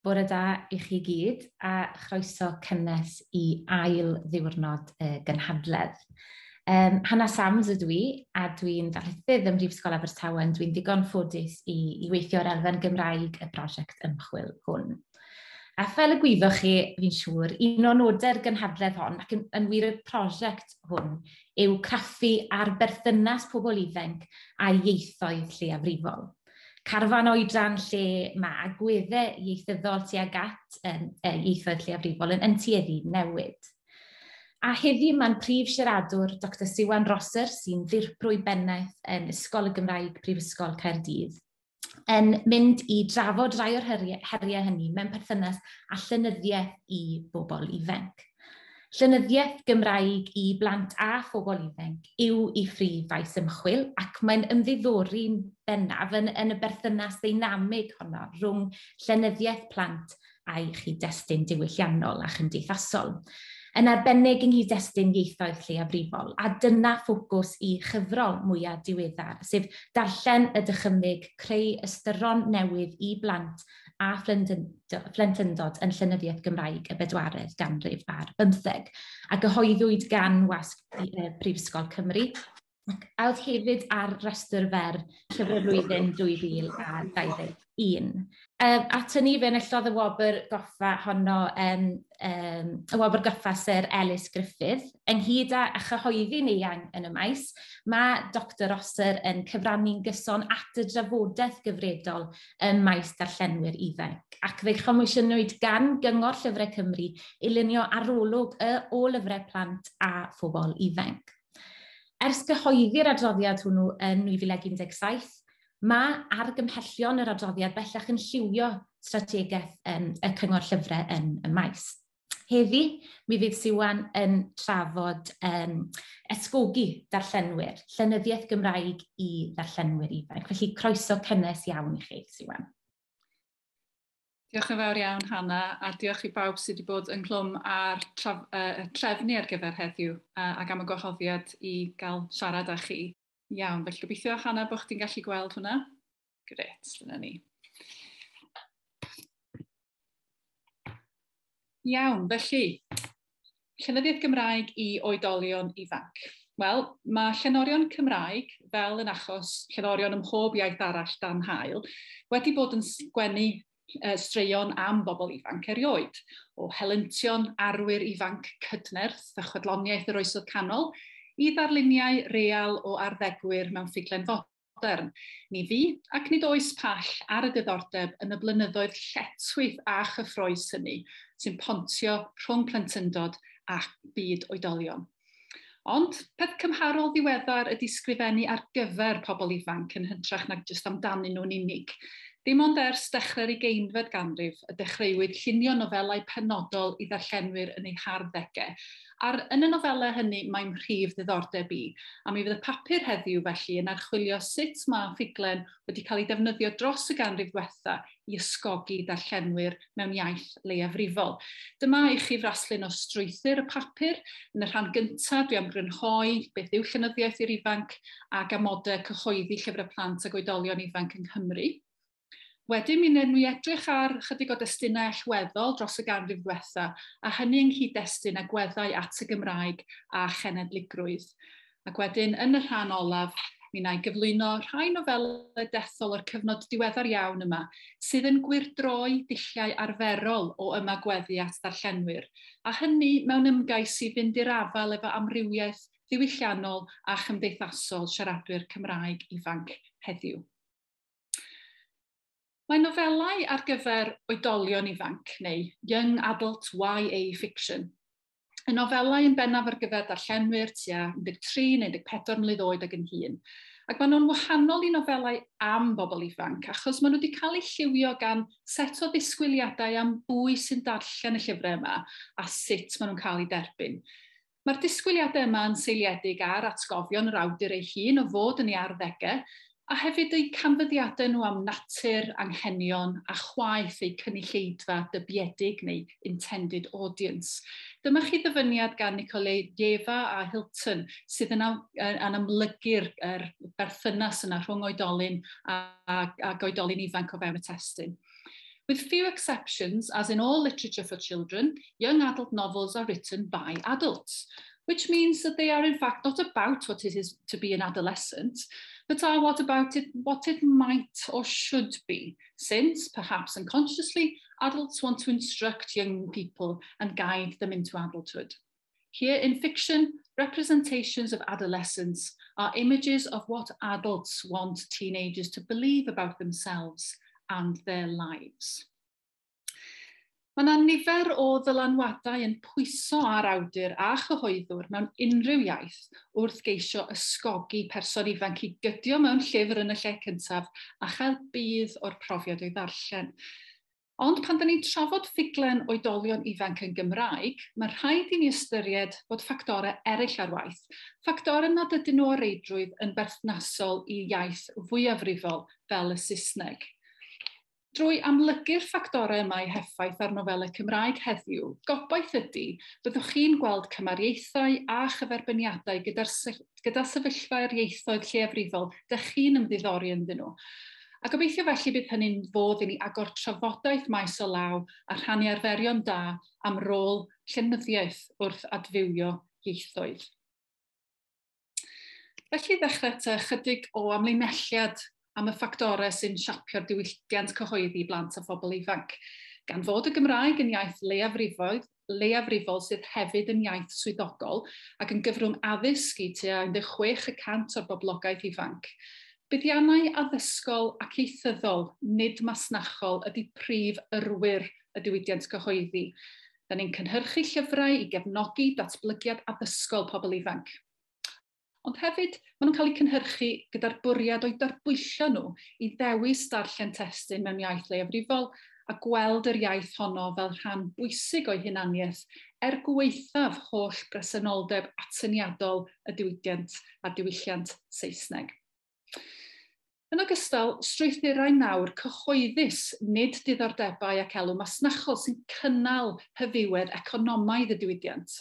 Bore da i chi gyd a chroeso cynnes i ail ddiwrnod gynhadledd. Hanas Sams ydw i a dwi'n ddarlithydd ym Mhrifysgol Abertawe. Dwi'n ddigon ffodus i weithio ar elfen Gymraeg y prosiect ymchwil hwn. A fel y gwyddoch chi, fi'n siŵr, un o nodau'r gynhadledd hon ac yn wir y prosiect hwn yw craffu ar berthynas pobl ifanc a ieithoedd lleiafrifol. Carfan oedran lle mae agweddau ieithyddol tuag at ieithoedd lleiafrifol yn tueddu newid. A heddi mae'n prif siaradwr Dr Siwan sy'n ddirprwy bennaeth yn Ysgol y Gymraeg Prifysgol Caerdydd yn mynd i drafod rai o'r heriau hynny mewn perthynas a llenyddiaeth i bobl ifanc. Llenyddiaeth Gymraeg i blant a phobl ifanc yw i phrif faes ymchwil ac mae'n ymddiddori'n bennaf yn y berthynas ddynamig honno rhwng llenyddiaeth plant a'i chyd-destun diwylliannol a chymdeithasol. Yn arbennig yng nghyd-destun ieithoedd lleiafrifol, a dyna ffocws i chyfrol mwyaf diweddar, sef darllen y dychymyg creu ystyron newydd i blant a phlentyndod yn llenyddiaeth Gymraeg y bedwaredd ganrif ar 15, a gyhoeddwyd gan wasg Prifysgol Cymru, a oedd hefyd ar restr fer llyfr flwyddyn 2021. At hynny fe enillodd y wobr goffa honno y wobr goffa Sir Ellis Griffith, ynghyd â chyhoeddi'n eang yn y maes, mae Dr Rosser yn cyfrannu'n gyson at y drafodaeth gyfredol ym maes darllenwyr ifanc, ac fe'i chomisiynnwyd gan Gyngor Llyfrau Cymru i lunio arolwg o lyfrau plant a phobl ifanc. Ers gyhoeddi'r adroddiad hwnnw yn 2017, mae argymhellion yr adroddiad bellach yn lliwio strategaeth y Cyngor Llyfrau yn y maes. Heddi, mi fydd Siwan yn trafod Ysgogi darllenwyr, Llenyddiaeth Gymraeg i darllenwyr ifanc. Felly croeso cynnes iawn i chi, Siwan. Diolch yn fawr iawn, Hannah, a diolch i bawb sydd wedi bod yn clwm ar trefnu ar gyfer heddiw ac am y gwahoddiad i gael siarad â chi. Iawn, felly gobeithio, Hannah, bod chdi'n gallu gweld hwnna? Gret, dyna ni. Iawn, felly, Llenyddiaeth Gymraeg i Oedolion ifanc. Wel, mae llenorion Cymraeg, fel yn achos llenorion ym mhob iaith arall dan hael, wedi bod yn sgwennu straeon am bobl ifanc erioed, o helyntion arwyr ifanc cydnerth a chwedloniaeth yr oesoedd canol, i ddarluniau real o arddegwyr mewn ffuglen fodern. Ni fi ac nid oes pall ar y diddordeb yn y blynyddoedd lletwydd a chyffroes hynny, sy'n pontio rhwng plentyndod ac byd oedolion. Ond, peth cymharol ddiweddar ydy sgrifennu ar gyfer pobl ifanc yn hytrach nag jyst amdanyn nhw'n unig. Dim ond ers dechrau'r 20fed ganrif y dechreuwyd llunio nofelau penodol i ddarllenwyr yn eu harddegau. Yn y nofelau hynny mae'n rhif ddiddordeb i, a mi fydd y papur heddiw felly yn archwilio sut mae ffuglen wedi cael ei defnyddio dros y ganrif diwetha i ysgogi darllenwyr mewn iaith leiafrifol. Dyma i chi fraslun o strwythur y papur. Yn y rhan gyntaf, dwi am grynhoi beth yw llenyddiaeth i'r ifanc ac amodau cyhoeddi llyfrau plant ac oedolion ifanc yng Nghymru. Wedyn, mi wnawn ni edrych ar chydig o destunau allweddol dros y ganrif diwetha, a hynny yng nghyd-destun agweddau at y Gymraeg a chenedligrwydd. Ac wedyn, yn y rhan olaf, mi wna i gyflwyno rhai nofelau dethol o'r cyfnod diweddar iawn yma, sydd yn gwirdroi dulliau arferol o ymagweddu at darllenwyr, a hynny mewn ymgais i fynd i'r afel efo amrywiaeth ddiwylliannol a chymdeithasol siaradwyr Cymraeg ifanc heddiw. Mae nofelau ar gyfer oedolion ifanc, neu Young Adult YA Fiction, y nofelau yn bennaf ar gyfer darllenwyr tua 13 neu 14 mlwydd oed ac yn hyn. Ac maen nhw'n wahanol i nofelau am bobl ifanc, achos maen nhw wedi cael eu lliwio gan set o ddisgwyliadau am bwy sy'n darllen y llyfrau yma a sut maen nhw'n cael eu derbyn. Mae'r disgwyliadau yma yn seiliedig ar atgofion yr awdur ei hun o fod yn ei arddegau, a hefyd eu canfyddiadau nhw am natur, anghenion a chwaith eu cynulleidfa dybiedig neu intended audience. Dyma chi ddyfyniad gan Nicolaeva a Hilton sydd yn amlygu'r berthynas yna rhwng oedolyn ac oedolyn ifanc o fewn y testun. With few exceptions, as in all literature for children, young adult novels are written by adults, which means that they are in fact not about what it is to be an adolescent, but are what it might or should be, since, perhaps unconsciously, adults want to instruct young people and guide them into adulthood. Here in fiction, representations of adolescence are images of what adults want teenagers to believe about themselves and their lives. Mae yna nifer o ddylanwadau yn pwyso ar awdur a chyhoeddwr mewn unrhyw iaith wrth geisio ysgogi person ifanc i gydio mewn llyfr yn y lle cyntaf a chael bydd o'r profiad o'i ddarllen. Ond pan da ni'n trafod ffuglen oedolion ifanc yn Gymraeg, mae rhaid i ni ystyried bod ffactorau eraill ar waith, ffactorau nad ydyn nhw o reidrwydd yn berthnasol i iaith fwyafrifol fel y Saesneg. Drwy amlygu'r ffactorau yma eu heffaith ar nofelau Cymraeg heddiw, gobaith ydy byddwch chi'n gweld cymariaethau a chyferbyniadau gyda sefyllfa'r ieithoedd lleiafrifol dych chi'n ymddiddori ynddyn nhw. A gobeithio felly bydd hynny'n fodd i ni agor trafodaeth maes o law a rhannu arferion da am rôl llenyddiaeth wrth adfywio ieithoedd. Felly ddechrau te chydig o amlinelliad am y ffactorau sy'n siapio'r diwylliant cyhoeddi blant a phobl ifanc. Gan fod y Gymraeg yn iaith leiafrifol sydd hefyd yn iaith swyddogol ac yn gyfrwng addysg i tua 16% o'r boblogaeth ifanc, buddiannau addysgol ac ieithyddol, nid masnachol, ydy prif yrwyr y diwydiant cyhoeddi. Da ni'n cynhyrchu llyfrau i gefnogi datblygiad addysgol pobl ifanc. Ond hefyd, maen nhw'n cael eu cynhyrchu gyda'r bwriad o'i darbwyllo nhw i ddewis darllen testun mewn iaith leiafrifol a gweld yr iaith honno fel rhan bwysig o'i hunaniaeth gweithaf holl bresenoldeb atyniadol y diwydiant a diwylliant Saesneg. Yn ogystal, strwythurau nawr cyhoeddus nid diddordebau ac elw masnachol sy'n cynnal hyfywedd economaidd y diwydiant.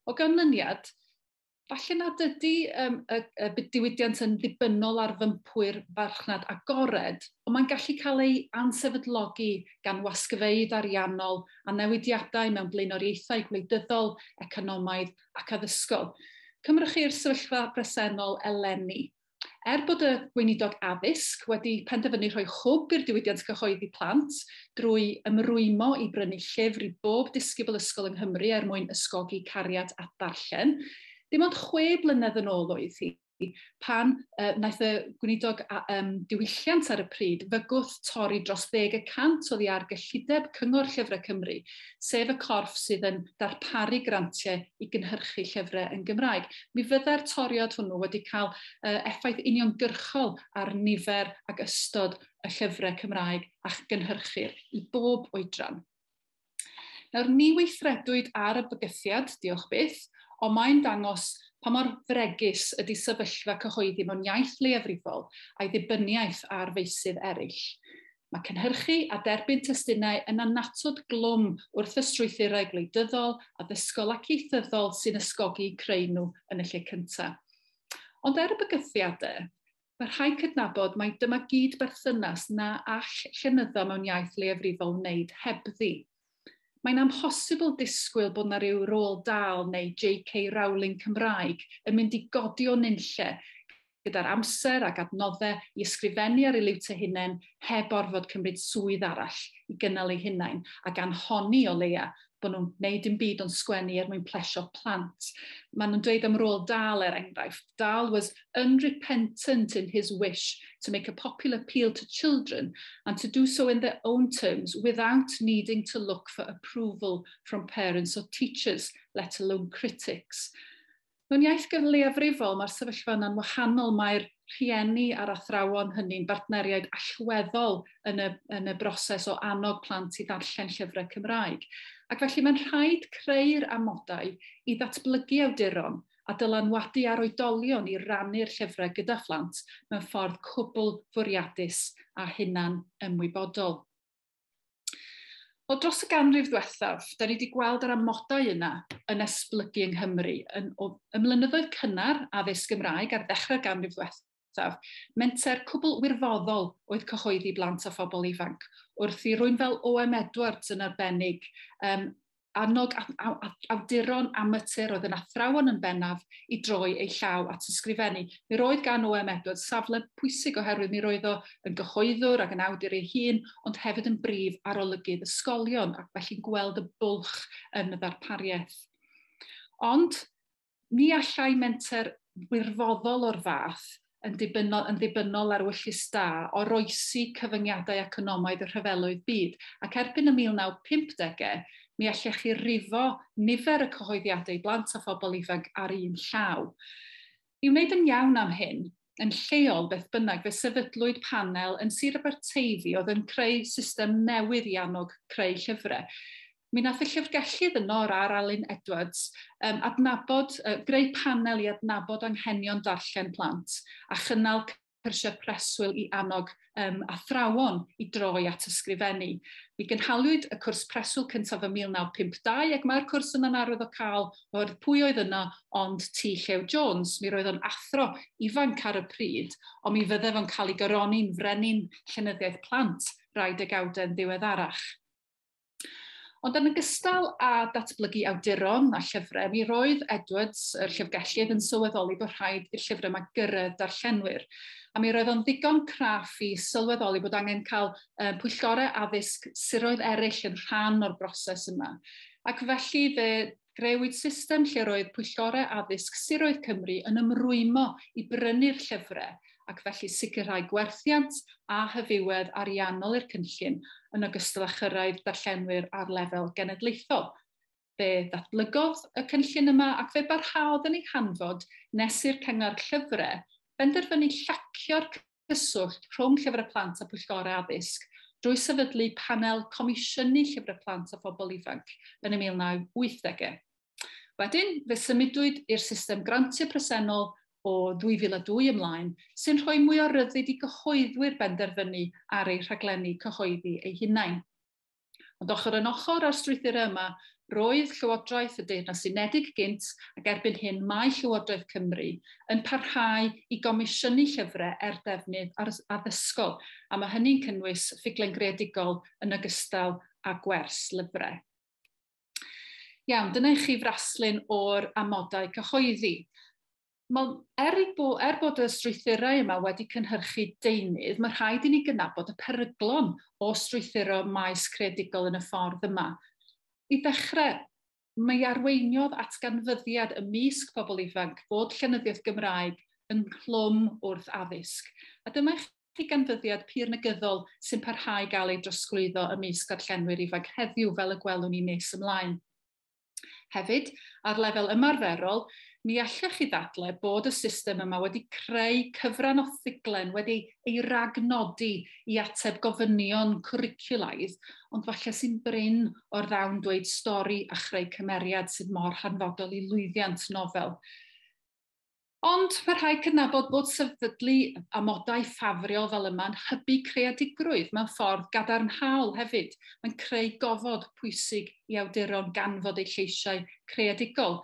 O ganlyniad, falle nad ydy y diwydiant yn ddibynnol ar fympwyr farchnad agored, ond mae'n gallu cael ei ansefydlogi gan wasgfeydd ariannol a newidiadau mewn blaenoriaethau gwleidyddol, economaidd ac addysgol. Cymrychu'r sefyllfa bresennol eleni. Bod y gweinidog addysg wedi penderfynu rhoi hwb i'r diwydiant cyhoeddi plant drwy ymrwymo i brynu llyfr i bob disgybl ysgol yng Nghymru mwyn ysgogi cariad at darllen, dim ond 6 blynedd yn ôl oedd hi, pan wnaeth y gweinidog diwylliant ar y pryd fygwth torri dros 10% oddi ar gyllideb Cyngor Llyfrau Cymru, sef y corff sydd yn darparu grantiau i gynhyrchu llyfrau yn Gymraeg. Mi fyddai'r toriad hwnnw wedi cael effaith uniongyrchol ar nifer ac ystod y llyfrau Cymraeg a'ch gynhyrchir i bob oedran. Nawr, ni weithredwyd ar y bygythiad, diolch byth, ond mae'n dangos pa mor fregus ydy sefyllfa cyhoeddi mewn iaith leiafrifol a'i ddibyniaeth ar feysydd eraill. Mae cynhyrchu a derbyn testunau yn anatod glwm wrth y strwythurau gwleidyddol, addysgol ac ieithyddol sy'n ysgogi creu nhw yn y lle cyntaf. Ond y bygythiadau, mae rhaid cydnabod mai dyma gyd berthynas na all llenyddo mewn iaith leiafrifol wneud hebddi. Mae'n amhosibl disgwyl bod yna ryw rôl dal neu J.K. Rowling Cymraeg yn mynd i godi o nunlle gyda'r amser ac adnoddau i ysgrifennu ar ei liwt eu hunain heb orfod cymryd swydd arall i gynnal eu hunain ac anhoni o leia bod nhw'n gwneud dim byd ond sgwennu mwyn plesio plant. Maen nhw'n dweud am rôl Dahl enghraifft. Dahl was unrepentant in his wish to make a popular appeal to children and to do so in their own terms without needing to look for approval from parents or teachers, let alone critics. Mewn iaith leiafrifol, mae'r sefyllfa yna'n wahanol. Mae'r rhieni a'r athrawon hynny'n bartneriaid allweddol yn y broses o annog plant i ddarllen llyfrau Cymraeg. Ac felly mae'n rhaid creu'r amodau i ddatblygu awduron a dylanwadu ar oedolion i rannu'r llyfrau gyda phlant mewn ffordd cwbl fwriadus a hunan ymwybodol. O dros y ganrif ddiwethaf, da ni wedi gweld yr amodau yna yn esblygu yng Nghymru. Ym mlynyddoedd cynnar addysg Gymraeg ar ddechrau'r ganrif ddiwethaf, diwethaf, menter cwbl wirfoddol oedd cyhoeddi blant a phobl ifanc, wrth i rwy'n fel O.M. Edwards yn arbennig, annog awduron amatur oedd yn athrawon yn bennaf i droi ei llaw at ysgrifennu. Mi roedd gan O.M. Edwards safle pwysig oherwydd mi roedd o yn gyhoeddwr ac yn awdur ei hun, ond hefyd yn brif arolygydd ysgolion ac felly'n gweld y bwlch yn y ddarpariaeth. Ond mi allai menter wirfoddol o'r fath yn ddibynnol ar wyllus da o roesi cyfyngiadau economaidd y rhyfeloedd byd, ac erbyn y 1950au, mi allech chi rifo nifer y cyhoeddiadau blant a phobl ifanc ar un llaw. I wneud yn iawn am hyn, yn lleol beth bynnag, fe sefydlwyd panel yn Sir Aberteifi oedd yn creu system newydd i annog creu llyfrau. Mi nath y llyfrgellydd yno ar Alun Edwards greu panel i adnabod anghenion darllen plant a chynnal cyrsiau preswyl i annog athrawon i droi at ysgrifennu. Mi gynhaliwyd y cwrs preswyl cyntaf ym 1952 ac mae'r cwrs yna'n arwydd o cael o'r pwy oedd yna ond T. Llew Jones. Mi roedd o'n athro ifanc ar y pryd, ond mi fyddai fo'n cael ei gyroni'n frenin llenyddiaeth plant rai degawdau'n ddiweddarach. Ond yn ogystal â datblygu awduron a llyfrau, mi roedd Edwards, yr llyfrgellydd, yn sylweddoli bod rhaid i'r llyfrau yma gyrraedd darllenwyr. A mi roedd o'n ddigon craff i sylweddoli bod angen cael pwyllgorau addysg siroedd eraill yn rhan o'r broses yma. Ac felly fe grewyd system lle roedd pwyllgorau addysg siroedd Cymru yn ymrwymo i brynu'r llyfrau, ac felly sicrhau gwerthiant a hyfywedd ariannol i'r cynllun yn ogystal â chyrraedd darllenwyr ar lefel genedlaethol. Fe ddatblygodd y cynllun yma ac fe barhaodd yn ei hanfod nes i'r cyngor llyfrau benderfynu llacio'r cyswllt rhwng llyfrau plant a pwyllgorau addysg drwy sefydlu panel comisiynu llyfrau plant a phobl ifanc yn y 1980au. Wedyn, fe symudwyd i'r system grantiau presennol o 2002 ymlaen, sy'n rhoi mwy o ryddid i gyhoeddwyr benderfynu ar ei rhaglenni cyhoeddi ei hunain. Ond ochr yn ochr ar strwythur yma, roedd Llywodraeth y Deyrnas Unedig gynt ac erbyn hyn mae Llywodraeth Cymru yn parhau i gomisiynu llyfrau defnydd addysgol, a mae hynny'n cynnwys ffuglen greadigol yn ogystal â gwers lyfrau. Iawn, dyna i chi fraslun o'r amodau cyhoeddi. Er bod y strwythurau yma wedi cynhyrchu deunydd, mae rhaid i ni gynabod y peryglon o strwythuro maes creadigol yn y ffordd yma. I ddechrau, mae arweiniodd at ganfyddiad ymysg pobl ifanc fod llenyddiaeth Gymraeg yn chlwm wrth addysg. A dyma chi ganfyddiad pur negyddol sy'n parhau gael ei drosglwyddo ymysg darllenwyr ifanc heddiw fel y gwelwn ni nes ymlaen. Hefyd, ar lefel ymarferol, mi allech chi ddadlau bod y system yma wedi creu cyfran o ffuglen wedi ei ragnodi i ateb gofynion cwricwlaidd, ond falle sy'n brin o'r ddawn dweud stori a chreu cymeriad sydd mor hanfodol i lwyddiant nofel. Ond mae rhaid cydnabod bod sefydlu amodau ffafriol fel yma'n hybu creadigrwydd mewn ffordd gadarnhaol hefyd. Mae'n creu gofod pwysig i awduron ganfod eu lleisiau creadigol.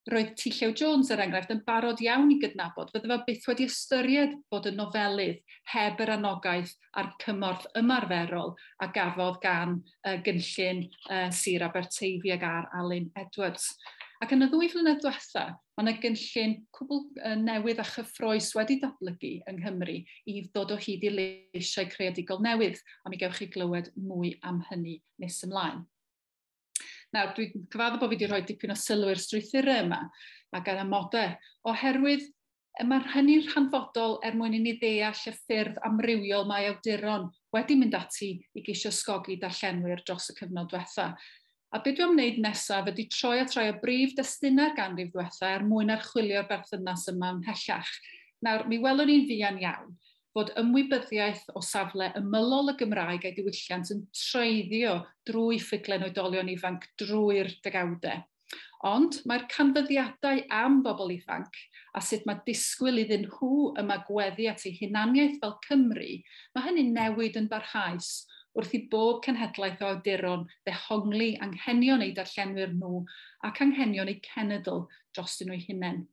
Roedd T. Llew Jones, er enghraifft, yn barod iawn i gydnabod fydde fe byth wedi ystyried bod y nofelydd heb yr anogaeth a'r cymorth ymarferol a gafodd gan gynllun Sir Aberteifi ag ar Alun Edwards. Ac yn y 2 flynedd diwethaf, mae yna gynllun cwbl newydd a chyffroes wedi datblygu yng Nghymru i ddod o hyd i leisiau creadigol newydd, a mi gewch chi glywed mwy am hynny nes ymlaen. Nawr, dwi'n cyfaddo bod fi wedi rhoi dipyn o sylw i'r strwythurau yma ac yn amodau, oherwydd mae hynny'n rhanfodol mwyn i ni ddeall y ffyrdd amrywiol mae awduron wedi mynd ati i geisio ysgogi darllenwyr dros y cyfnod diwethaf. A beth dwi'n wneud nesaf ydy troi at rai o brif destunau'r ganrif diwethaf mwyn archwilio'r berthynas yma ymhellach. Nawr, mi welwn ni'n fuan iawn bod ymwybyddiaeth o safle ymylol y Gymraeg a'i diwylliant yn treiddio drwy ffuglen oedolion ifanc drwy'r degawdau. Ond mae'r canfyddiadau am bobl ifanc a sut mae disgwyl iddyn nhw ymagweddu at eu hunaniaeth fel Cymru, mae hynny'n newid yn barhaus wrth i bob cenhedlaeth o awduron ddehongli anghenion eu darllenwyr nhw ac anghenion eu cenedl dros nhw eu hunain.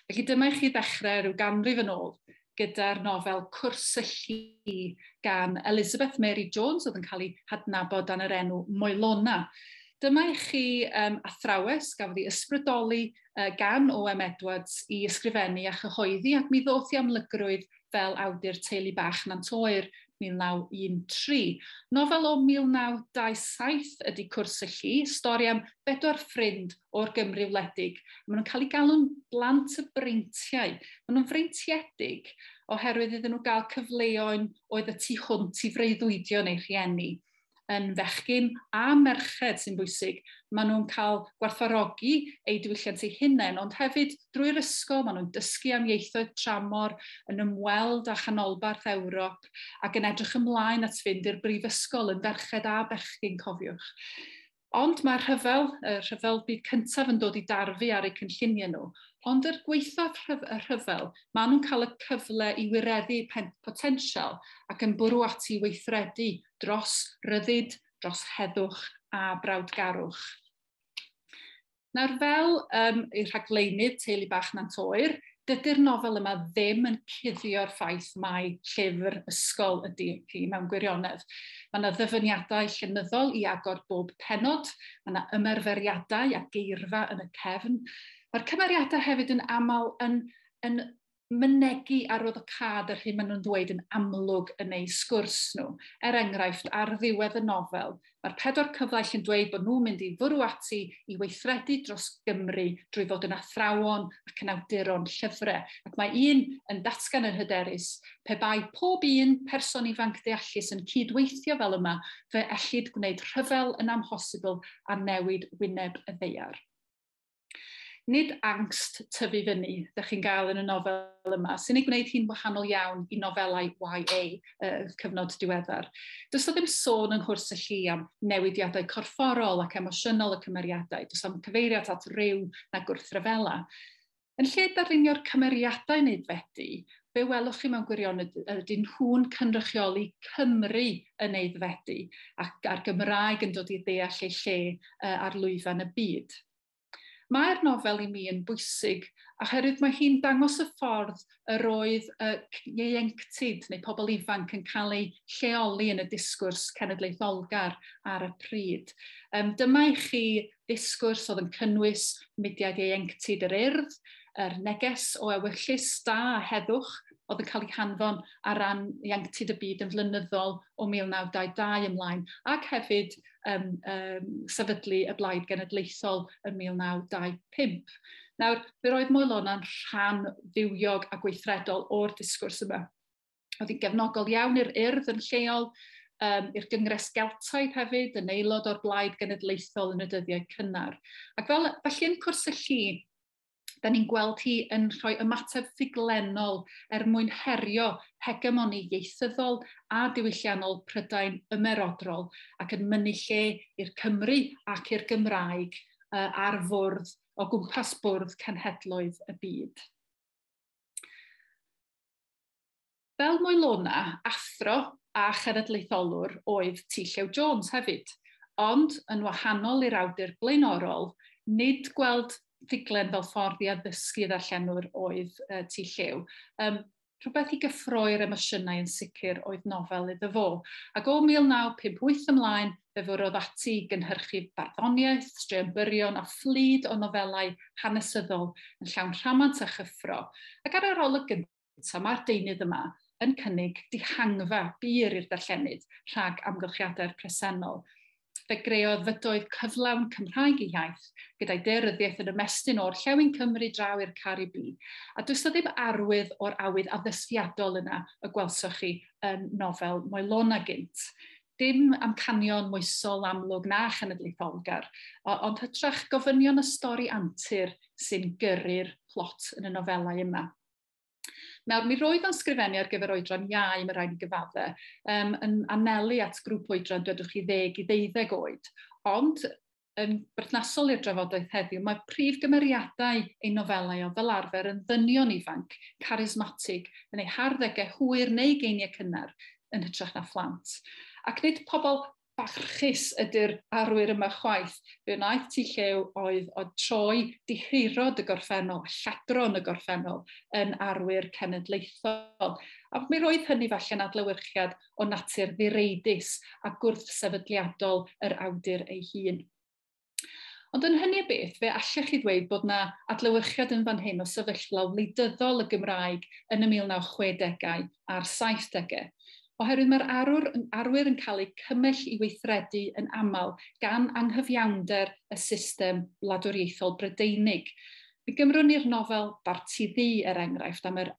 Felly dyma I chi ddechrau rhyw ganrif yn ôl gyda'r nofel Cwrs y Llu gan Elizabeth Mary Jones, oedd yn cael ei hadnabod dan yr enw Moelona. Dyma I chi athrawes gafodd ei ysbrydoli gan O.M. Edwards I ysgrifennu a chyhoeddi, ac mi ddoth I amlygrwydd fel awdur teulu bach Nantwyr 1913. Nofel o 1927 ydy Cwrs y Llu, stori am 4 ffrind o'r Gymru wledig. Maen nhw'n cael ei galw'n blant y breintiau. Maen nhw'n freintiedig oherwydd iddyn nhw gael cyfleoedd oedd y tu hwnt I freuddwydio neu rhieni. Yn fechgyn a merched sy'n bwysig, maen nhw'n cael gwerthfawrogi eu diwylliant eu hunain, ond hefyd drwy'r ysgol maen nhw'n dysgu am ieithoedd tramor, yn ymweld â chanolbarth Ewrop ac yn edrych ymlaen at fynd i'r brifysgol yn ferched a bechgyn, cofiwch. Ond mae'r rhyfel byd cyntaf yn dod I darfu ar eu cynlluniau nhw. Ond yr gweithodd y rhyfel, maen nhw'n cael y cyfle I wireddu potensial ac yn bwrw ati I weithredu dros ryddid, dros heddwch a brawdgarwch. Nawr fel I rhagleunydd teulu bach Nantwyr, dydy'r nofel yma ddim yn cuddio'r ffaith mai llyfr ysgol ydy hi mewn gwirionedd. Mae yna ddyfyniadau llenyddol I agor bob penod, mae yna ymerferiadau a geirfa yn y cefn. Mae'r cymeriadau hefyd yn aml yn mynegu arwyddocâd yr hyn maen nhw'n dweud yn amlwg yn eu sgwrs nhw. Enghraifft, ar ddiwedd y nofel, mae'r 4 cyfaill yn dweud bod nhw'n mynd I fwrw ati I weithredu dros Gymru drwy fod yn athrawon ac yn awduron llyfrau. Ac mae un yn datgan yn hyderus, pe bai pob un person ifanc deallus yn cydweithio fel yma, fe ellid gwneud rhyfel yn amhosibl a newid wyneb y ddeiar. Nid angst tyfu fyny, ydych chi'n gael yn y nofel yma, sy'n ei gwneud hi'n wahanol iawn I nofelau YA, cyfnod diweddar. Does o ddim sôn yng Nghwrs y Llu am newidiadau corfforol ac emosiynol y cymeriadau, does am cyfeiriad at ryw na gwrthryfela. Yn lle darlunio'r cymeriadau neu aeddfedu, be welwch chi mewn gwirionedd ydy nhw'n cynrychioli Cymru yn aeddfedu ac a'r Gymraeg yn dod I ddeall ei lle ar lwyfan y byd. Mae'r nofel I mi yn bwysig, oherwydd mae hi'n dangos y ffordd yr oedd ieuenctid neu pobl ifanc yn cael ei lleoli yn y disgwrs cenedlaetholgar ar y pryd. Dyma I chi disgwrs oedd yn cynnwys mudiad ieuenctid yr urdd, yr neges o ewyllus da a heddwch oedd yn cael ei hanfon ar ran ieuenctid y byd yn flynyddol o 1922 ymlaen, ac hefyd sefydlu y Blaid Genedlaethol yn 1925. Nawr, fe roedd Moelona'n rhan ddiwiog a gweithredol o'r disgwrs yma. Oedd hi'n gefnogol iawn i'r urdd yn lleol, i'r Gyngres Geltaidd hefyd, yn aelod o'r Blaid Genedlaethol yn y dyddiau cynnar. Ac felly yn Cwrs y Llu, da ni'n gweld hi yn rhoi ymateb ffuglenol mwyn herio hegemoni ieithyddol a diwylliannol Prydain ymerodrol ac yn mynnu lle i'r Cymru ac i'r Gymraeg ar fwrdd o gwmpas bwrdd cenhedloedd y byd. Fel Moelona, athro a chenedlaetholwr oedd T. Llew Jones hefyd, ond yn wahanol i'r awdur blaenorol, nid gweld ffuglen fel ffordd I addysgu ddarllenwyr oedd T. Llew. Rhywbeth I gyffroi'r emosiynau yn sicr oedd nofel iddo fo. Ac o 1958 ymlaen, fe fwrodd ati I gynhyrchu barddoniaeth, straeon byrion a phlyd o nofelau hanesyddol yn llawn rhamant a chyffro. Ac ar yr olwg gyntaf, mae'r deunydd yma yn cynnig dihangfa byr i'r darllenydd rhag amgylchiadau'r presennol. Fe greodd fydoedd cyflawn Cymraeg I iaith, gyda'i deryddiaeth yn ymestyn o'r Llewyn Cymru draw i'r Caribi. A does ddim arwydd o'r awydd addysgiadol yna y gwelsoch chi yn nofel Moelona gynt. Dim amcanion moesol amlwg na chenedlaetholgar, ond hytrach gofynion y stori antur sy'n gyrru'r plot yn y nofelau yma. Nawr, mi roedd o'n sgrifennu ar gyfer oedran iau mae rhaid I gyfaddau, yn anelu at grŵp oedran dydwch chi 10 I 12 oed, ond yn berthnasol i'r drafodaeth heddiw, mae prif gymeriadau ein nofelau o fel arfer yn ddynion ifanc, charismatig, yn eu harddegau hwyr neu geiniau cynnar yn hytrach na phlant. Ac nid pobl barchus ydy'r arwyr yma chwaith. Fe wnaeth tu llew oedd o troi dihirod y gorffennol, lladron y gorffennol yn arwyr cenedlaethol. A mi roedd hynny falle'n adlewyrchiad o natur ddireidus a gwrthsefydliadol yr awdur ei hun. Ond yn hynny beth, fe allech chi ddweud bod yna adlewyrchiad yn fan hyn o sefyllfa wleidyddol y Gymraeg yn y 1960au a'r 70au. Oherwydd mae'r arwyr yn cael eu cymell i weithredu yn aml gan anghyfiawnder y system wladwriaethol Brydeinig. Mi gymrwn ni'r nofel Barti Ddu enghraifft am yr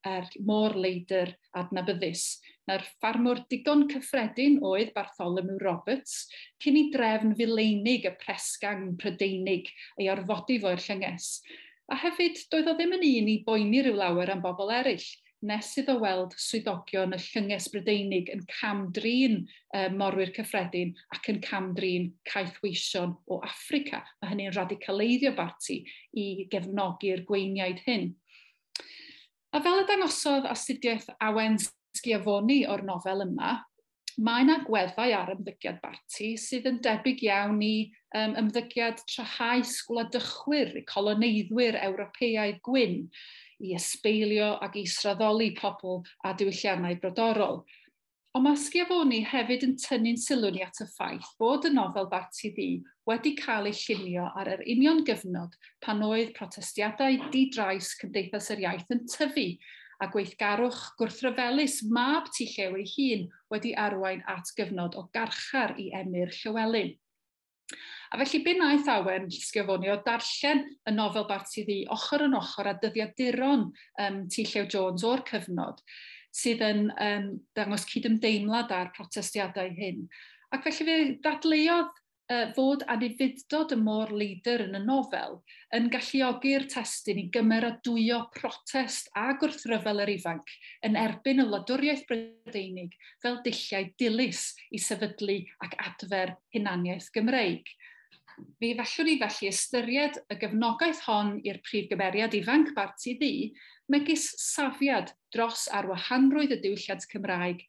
môr leidr adnabyddus. Na'r ffarmwr digon cyffredin oedd Bartholomew Roberts, cyn i drefn fileinig y presgang Prydeinig ei orfodi fo'r llynges. A hefyd, doedd o ddim yn un i boeni ryw lawer am bobl eraill, nes iddo weld swyddogion y llynges Brydeinig yn camdrin morwyr cyffredin ac yn camdrin caethweision o Affrica. Mae hynny'n radicaleiddio Barti i gefnogi'r gweiniaid hyn. A fel y dangosodd astudiaeth Awen Sgiafoni o'r nofel yma, mae yna agweddau ar ymddygiad Barti sydd yn debyg iawn i ymddygiad trahaus gwladychwyr, coloneiddwyr Ewropeaidd gwyn, i ysbeilio ac i israddoli pobl a diwylliannau brodorol. Ond mae Sgiafoni hefyd yn tynnu'n sylw ni at y ffaith bod y nofel Barti Ddu wedi cael ei llunio ar yr union gyfnod pan oedd protestiadau di-drais Cymdeithas yr Iaith yn tyfu a gweithgarwch gwrthryfelus mab tu llew ei hun wedi arwain at gyfnod o garchar i emyr Llywelyn. A felly be wnaeth Awen Sgiafoni o darllen y nofel Barti Ddu ochr yn ochr â dyddiaduron tu llew Jones o'r cyfnod, sydd yn dangos cydymdeimlad â'r protestiadau hyn. Ac felly fe dadleuodd fod anifudod y môr leidr yn y nofel yn galluogi'r testun i gymeradwyo protest a gwrthryfel yr ifanc yn erbyn y wladwriaeth Brydeinig fel dulliau dilys i sefydlu ac adfer hunaniaeth Gymreig. Mi fallwn ni felly ystyried y gefnogaeth hon i'r prif gymeriad ifanc Barti Ddu megis safiad dros arwahanrwydd y diwylliant Cymraeg,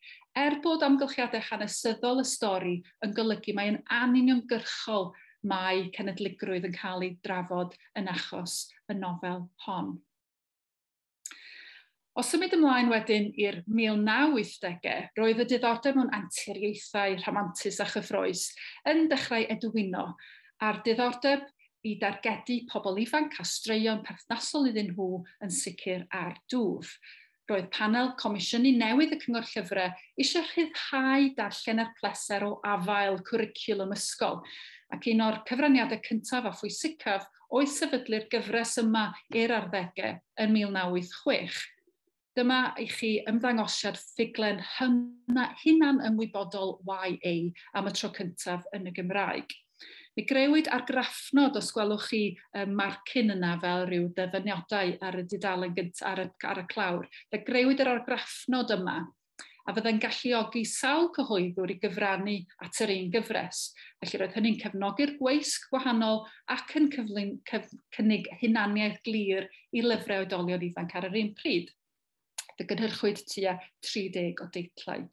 bod amgylchiadau hanesyddol y stori yn golygu mae'n anuniongyrchol mae cenedligrwydd yn cael ei drafod yn achos y nofel hon. O symud ymlaen wedyn i'r 1980au, roedd y diddordeb mewn anturiaethau rhamantus a chyffroes yn dechrau edwyno a'r diddordeb i dargedu pobl ifanc a straeon perthnasol iddyn nhw yn sicr ar dwf. Roedd panel comisiynu newydd y Cyngor Llyfrau eisiau rhyddhau darllen yr pleser o afael cwricwlwm ysgol, ac un o'r cyfraniadau cyntaf a phwysicaf oedd sefydlu'r gyfres yma i'r arddegau yn 1986. Dyma i chi ymddangosiad ffuglen hunan ymwybodol YA am y tro cyntaf yn y Gymraeg. Mi grewyd argraffnod, os gwelwch chi marcyn yna fel rhyw ddyfyniadau ar y dudalen gyntaf ar y clawr. Fe grewyd yr argraffnod yma, a fyddai'n galluogi sawl cyhoeddwr i gyfrannu at yr un gyfres. Felly roedd hynny'n cefnogi'r gweisg gwahanol ac yn cynnig hunaniaeth glir i lyfrau oedolion ifanc ar yr un pryd. Fe gynhyrchwyd tua 30 o deitlau.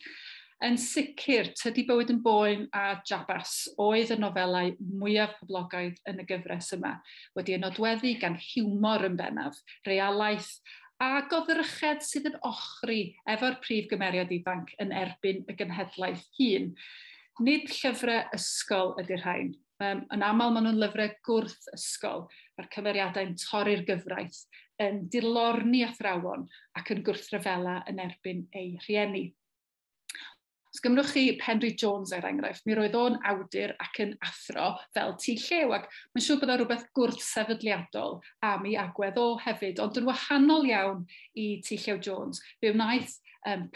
Yn sicr, Tydi Bywyd yn Boen a Jabas oedd y nofelau mwyaf poblogaidd yn y gyfres yma, wedi ei nodweddu gan hiwmor yn bennaf, realaeth a goddrychedd sydd yn ochri efo'r prif gymeriad ifanc yn erbyn y genhedlaeth hun. Nid llyfrau ysgol ydy'r rhain. Yn aml maen nhw'n lyfrau gwrth ysgol, mae'r cymeriadau'n torri'r gyfraith, yn dirlorni athrawon ac yn gwrthryfela yn erbyn ei rhieni. Os gymrwch chi Henry Jones enghraifft, mi roedd o'n awdur ac yn athro fel tu llew, ac mae'n siŵr bod rhywbeth gwrthsefydliadol am ei agwedd o hefyd, ond yn wahanol iawn i tu llew Jones. Fe wnaeth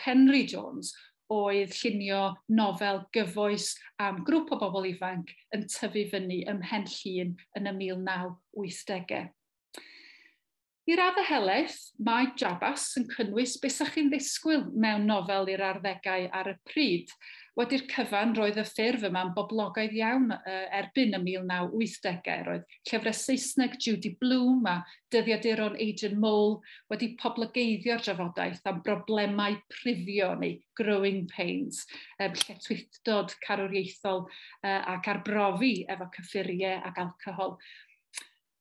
Henry Jones oedd llunio nofel gyfoes am grŵp o bobl ifanc yn tyfu fyny ym Mhenllyn yn y 1980au. I raddau helaeth, mae Jabas yn cynnwys beth sa'ch chi'n ddisgwyl mewn nofel i'r arddegau ar y pryd. Wedi'r cyfan, roedd y ffurf yma'n boblogaidd iawn erbyn y 1980au. Roedd llyfrau Saesneg Judy Blume a dyddiaduron Adrian Mole wedi poblogeiddio'r drafodaeth am broblemau prifio neu growing pains, lletwythdod carwriaethol ac arbrofi efo cyffuriau ac alcohol.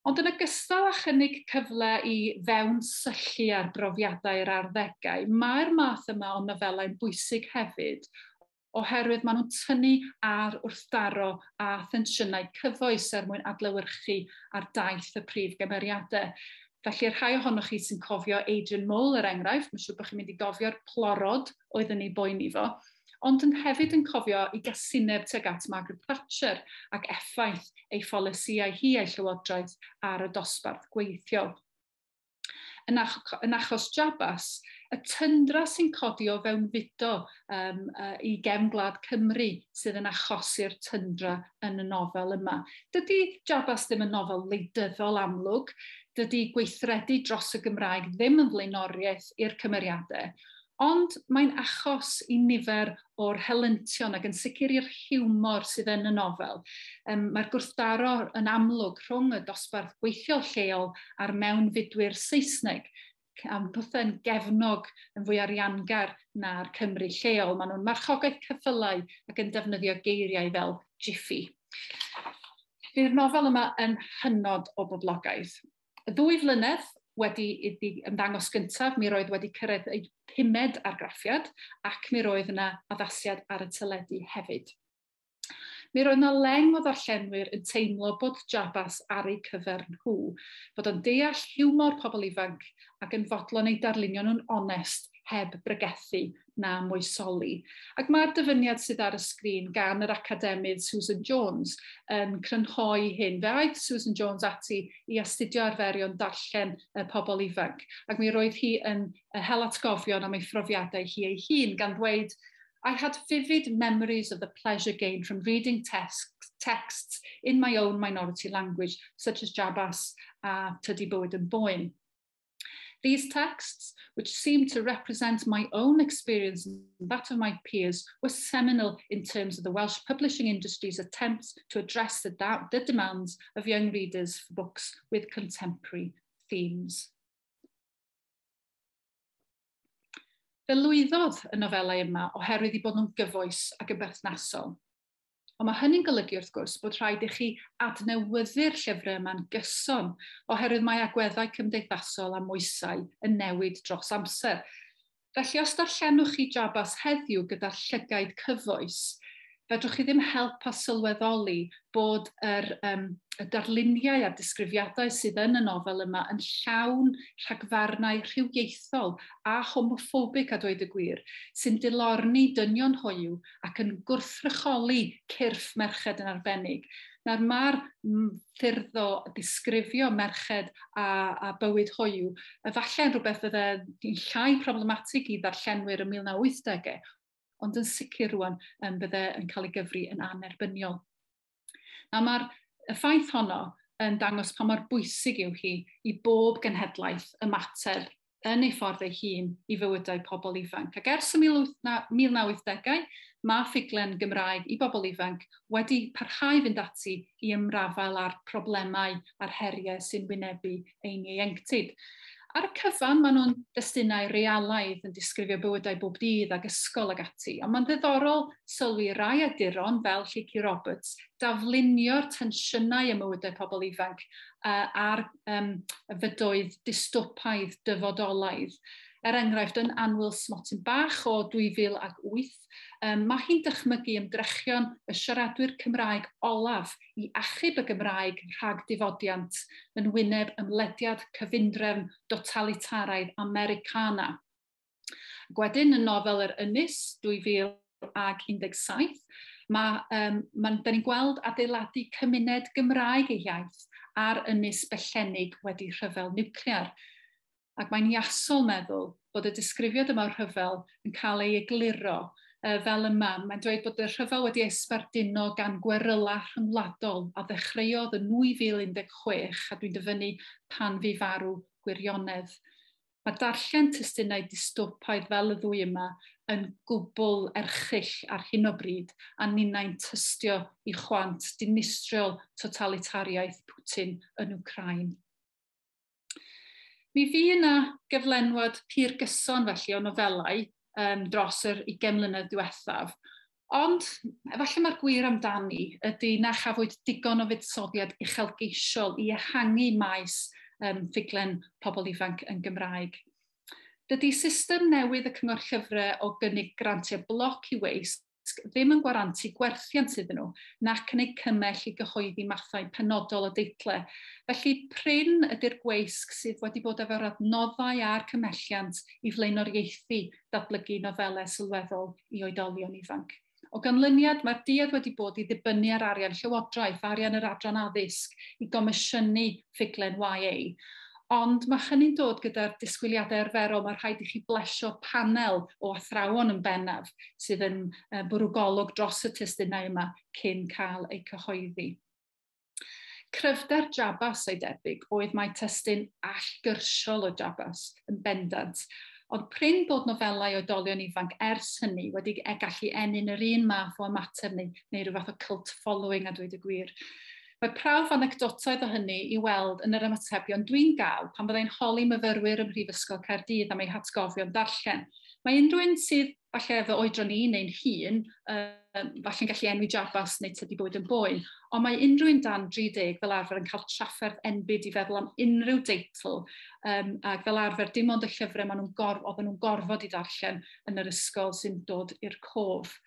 Ond yn ogystal â chynnig cyfle i fewn syllu ar brofiadau'r arddegau, mae'r math yma o nofelau'n bwysig hefyd, oherwydd maen nhw'n tynnu ar wrthdaro a thensiynau cyfoes mwyn adlewyrchu ar daith y prif gymeriadau. Felly, rhai ohonoch chi sy'n cofio Adrian Mole, enghraifft, mae'n siŵr bod chi'n mynd i gofio'r plorod oedd yn ei boeni fo, ond yn hefyd yn cofio i gasineb tuag at Margaret Thatcher ac effaith ei pholisïau hi a'i llywodraeth ar y dosbarth gweithiol. Yn achos Jabas, y tyndra sy'n codi o fewn fudo i gefn Gwlad Cymru sydd yn achosi'r tyndra yn y nofel yma. Dydy Jabas ddim yn nofel wleidyddol amlwg, dydy gweithredu dros y Gymraeg ddim yn flaenoriaeth i'r cymeriadau, ond mae'n achos i nifer o'r helyntion ac yn sicr i'r hiwmor sydd yn y nofel. Mae'r gwrthdaro yn amlwg rhwng y dosbarth gweithiol lleol a'r mewnfudwyr Saesneg, am bwthau'n gefnog yn fwy ariangar na'r Cymru lleol. Maen nhw'n marchogaeth ceffylau ac yn defnyddio geiriau fel jiffy. Bydd nofel yma yn hynod o boblogaidd. Y 2 flynedd wedi ymddangos gyntaf, mi roedd wedi cyrraedd ei 5ed argraffiad ac mi roedd yna addasiad ar y teledu hefyd. Mi roedd yna leng o ddarllenwyr yn teimlo bod Jabas ar ei cyfer nhw, bod o'n deall hiwmor pobl ifanc ac yn fodlon ei darlunio nhw'n onest heb bregethu na moesoli. Ac mae'r dyfyniad sydd ar y sgrin gan yr academydd Susan Jones yn crynhoi hyn. Fe aeth Susan Jones ati i astudio arferion darllen pobl ifanc, ac mi roedd hi yn hel atgofion am ei phrofiadau hi ei hun gan dweud, I had vivid memories of the pleasure gained from reading texts in my own minority language, such as Jabas a Tydi Bywyd yn Boen. These texts, which seemed to represent my own experience and that of my peers, were seminal in terms of the Welsh publishing industry's attempts to address the demands of young readers for books with contemporary themes. Fe lwyddodd y nofelau yma oherwydd i bod nhw'n gyfoes ac yn berthnasol. Ond mae hynny'n golygu wrth gwrs bod rhaid i chi adnewyddu'r llyfrau yma'n gyson oherwydd mae agweddau cymdeithasol a moesau yn newid dros amser. Felly os darllenwch chi Jabas heddiw gyda'r llygaid cyfoes, fedrwch chi ddim help a sylweddoli bod y darluniau a disgrifiadau sydd yn y nofel yma yn llawn rhagfarnau rhywiaethol a homophobic a dweud y gwir, sy'n dilorni dynion hoyw ac yn gwrthrycholi cyrff merched yn arbennig. Nawr mae'r ffyrdd o disgrifio merched a bywyd hoyw, efallai'n rhywbeth fydde'n llai problematig i ddarllenwyr y 1980au, ond yn sicr rwan bydde yn cael ei gyfri yn anerbyniol. Nawr mae'r ffaith honno yn dangos pa mor bwysig yw hi i bob genhedlaeth ymateb yn ei ffordd ei hun i fywydau pobl ifanc. Ac ers y 1980au, mae ffuglen Gymraeg i bobl ifanc wedi parhau fynd ati i ymrafael ar problemau a'r heriau sy'n wynebu ein ieuenctid. Ar y cyfan, maen nhw'n destunau realaidd yn disgrifio bywydau bob dydd ag ysgol ag ati, ond mae'n ddiddorol sylwi rai awduron fel Lleucu Roberts daflunio'r tensiynau y mywydau pobl ifanc a'r fydoedd dystopaidd dyfodolaidd. Enghraifft, yn Anwyl Smotyn Bach o 2008, mae hi'n dychmygu ymdrechion y siaradwyr Cymraeg olaf i achub y Gymraeg rhag difodiant yn wyneb ymlediad cyfundrefn totalitaraidd Americana. Wedyn, y nofel Yr Ynys 2017, da ni'n gweld adeiladu cymuned Gymraeg ei iaith a'r ynys bellenig wedi rhyfel niwclear. Ac mae'n iasol meddwl bod y disgrifiad yma o'r rhyfel yn cael ei egluro fel yma. Mae'n dweud bod y rhyfel wedi esbarduno gan gweryla rhyngwladol a ddechreuodd yn 2016 a dwi'n dyfynnu pan fu farw gwirionedd. Mae darllen testunau dystopaidd fel y ddwy yma yn gwbl erchill ar hyn o bryd, a ninnau'n tystio i chwant dinistriol totalitariaeth Putin yn Wcrain. Mi fu yna gyflenwad pur gyson felly o nofelau dros yr 20 mlynedd diwethaf, ond efallai mae'r gwir amdani ydy na chafwyd digon o fuddsoddiad uchelgeisiol i ehangu maes ffuglen pobl ifanc yn Gymraeg. Dydy system newydd y cyngor llyfrau o gynnig grantiau bloc i weisg ddim yn gwarantu gwerthiant iddyn nhw, nac yn ei cymell i gyhoeddi mathau penodol o deitlau. Felly prin ydy'r gweisg sydd wedi bod efo'r adnoddau a'r cymhelliant i flaenoriaethu datblygu nofelau sylweddol i oedolion ifanc. O ganlyniad, mae'r duedd wedi bod i ddibynnu ar arian llywodraeth, arian yr adran addysg i gomisiynu ffuglen YA. Ond mae hynny'n dod gyda'r disgwyliadau arferol, mae rhaid i chi blesio panel o athrawon yn bennaf sydd yn bwrw golwg dros y testunau yma cyn cael eu cyhoeddi. Cryfder Jabas ei debyg oedd mae testun allgyrsiol o Jabas yn bendant, ond prin bod nofelau oedolion ifanc ers hynny wedi gallu enyn yr un math o ymateb neu rhyw fath o cult following a dweud y gwir. Mae prawf anecdotaidd o hynny i weld yn yr ymatebion dwi'n gael pan byddai'n holi myfyrwyr ym Mhrifysgol Caerdydd am eu hatgofion darllen. Mae unrhyw un sydd falle efo oedran ni neu'n hun, falle'n gallu enwi Jabas neu tydi bwyd yn boen, ond mae unrhyw un dan 30 fel arfer yn cael trafferth enbyd i feddwl am unrhyw deitl, ac fel arfer dim ond y llyfrau oedden nhw'n gorfod i darllen yn yr ysgol sy'n dod i'r cof.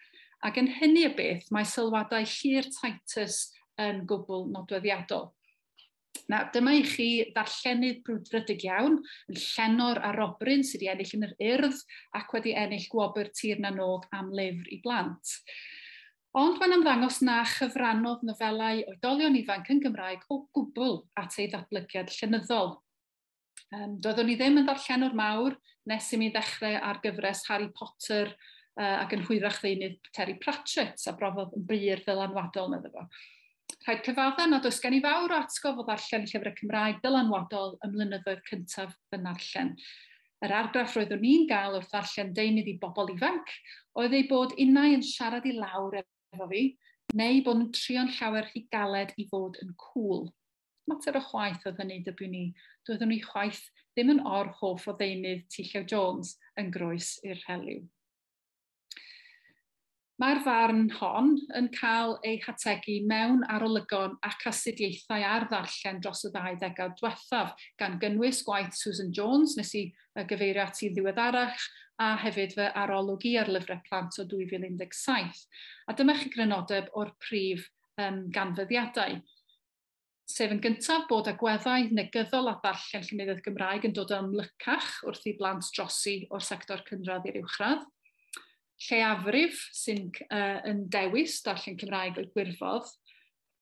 Ac yn hynny y beth, mae sylwadau Llyr Titus yn gwbl nodweddiadol. Dyma i chi ddarllenydd brwdfrydig iawn, yn llenor a Robryn sydd wedi ennill yn yr Urdd ac wedi ennill gwobr Tir na Nog am lyfr i blant. Ond mae'n ymddangos na chyfrannodd nofelau oedolion ifanc yn Gymraeg o gwbl at ei ddatblygiad llenyddol. Doeddwn i ddim yn ddarllenwr mawr nes i mi ddechrau ar gyfres Harry Potter ac yn hwyrach ddeunydd Terry Pratchett a brofodd yn bryr ddylanwadol medda fo. Rhaid cyfadda nad oes gen i fawr o atgof o ddarllen llyfrau Cymraeg dylanwadol ym mlynyddoedd cyntaf fy narllen. Yr argraff roeddwn ni'n gael wrth ddarllen deunydd i bobl ifanc oedd ei bod unau yn siarad i lawr efo fi, neu bod yn trio'n llawer rhy galed i fod yn cool. Mater o chwaith oedd hynny dybwn ni. Doeddwn ni chwaith ddim yn hoff o ddeunydd T. Llew Jones yn groes i'r helyw. Mae'r farn hon yn cael ei hategu mewn arolygon ac astudiaethau ar ddarllen dros y 20 diwethaf gan gynnwys gwaith Susan Jones, nes i gyfeirio ati ddiweddarach, a hefyd fy arolwg i ar lyfrau plant o 2017. A dyma chi grynodeb o'r prif ganfyddiadau. Sef yn gyntaf bod agweddau negyddol a ddarllen llenyddiaeth Gymraeg yn dod yn ymlycach wrth i blant drosi o'r sector cynradd i'r uwchradd. Lleiafrif sy'n dewis darllen Cymraeg o'i gwirfodd,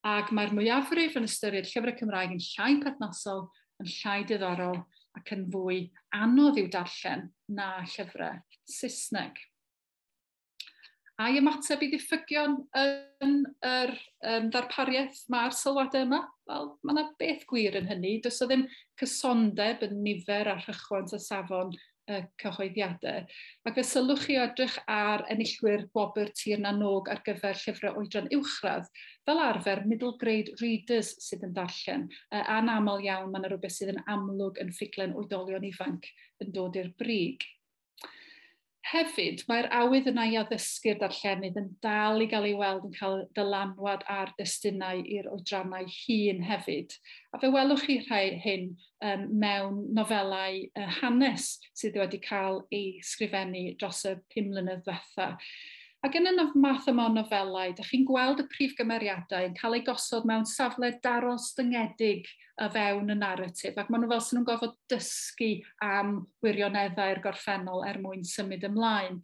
ac mae'r mwyafrif yn ystyried llyfrau Cymraeg yn llai perthnasol, yn llai diddorol ac yn fwy anodd i'w darllen na llyfrau Saesneg. A'i ymateb i ddiffygion yn yr ddarpariaeth mae'r sylwadau yma? Wel, mae yna beth gwir yn hynny. Does o ddim cysondeb yn nifer a rhychwant y safon y cyhoeddiadau. Ac fe sylwch chi edrych ar enillwyr gwobr Tir na Nog ar gyfer llyfrau oedran uwchradd, fel arfer middle grade readers sydd yn darllen. A'n aml iawn, mae yna rhywbeth sydd yn amlwg yn ffuglen oedolion ifanc yn dod i'r brig. Hefyd, mae'r awydd yna i addysgu'r darllenydd yn dal i gael ei weld yn cael dylanwad ar destunau i'r oedrannau hŷn hefyd. A fe welwch chi hyn mewn nofelau hanes sydd wedi cael ei sgrifennu dros y 5 mlynedd diwetha. Ac yn y math yma o nofelau, ydych chi'n gweld y prif gymeriadau yn cael ei gosod mewn safle darostyngedig y fewn y narratif, ac maen nhw fel sy'n nhw'n gofod dysgu am wirioneddau'r gorffennol mwyn symud ymlaen.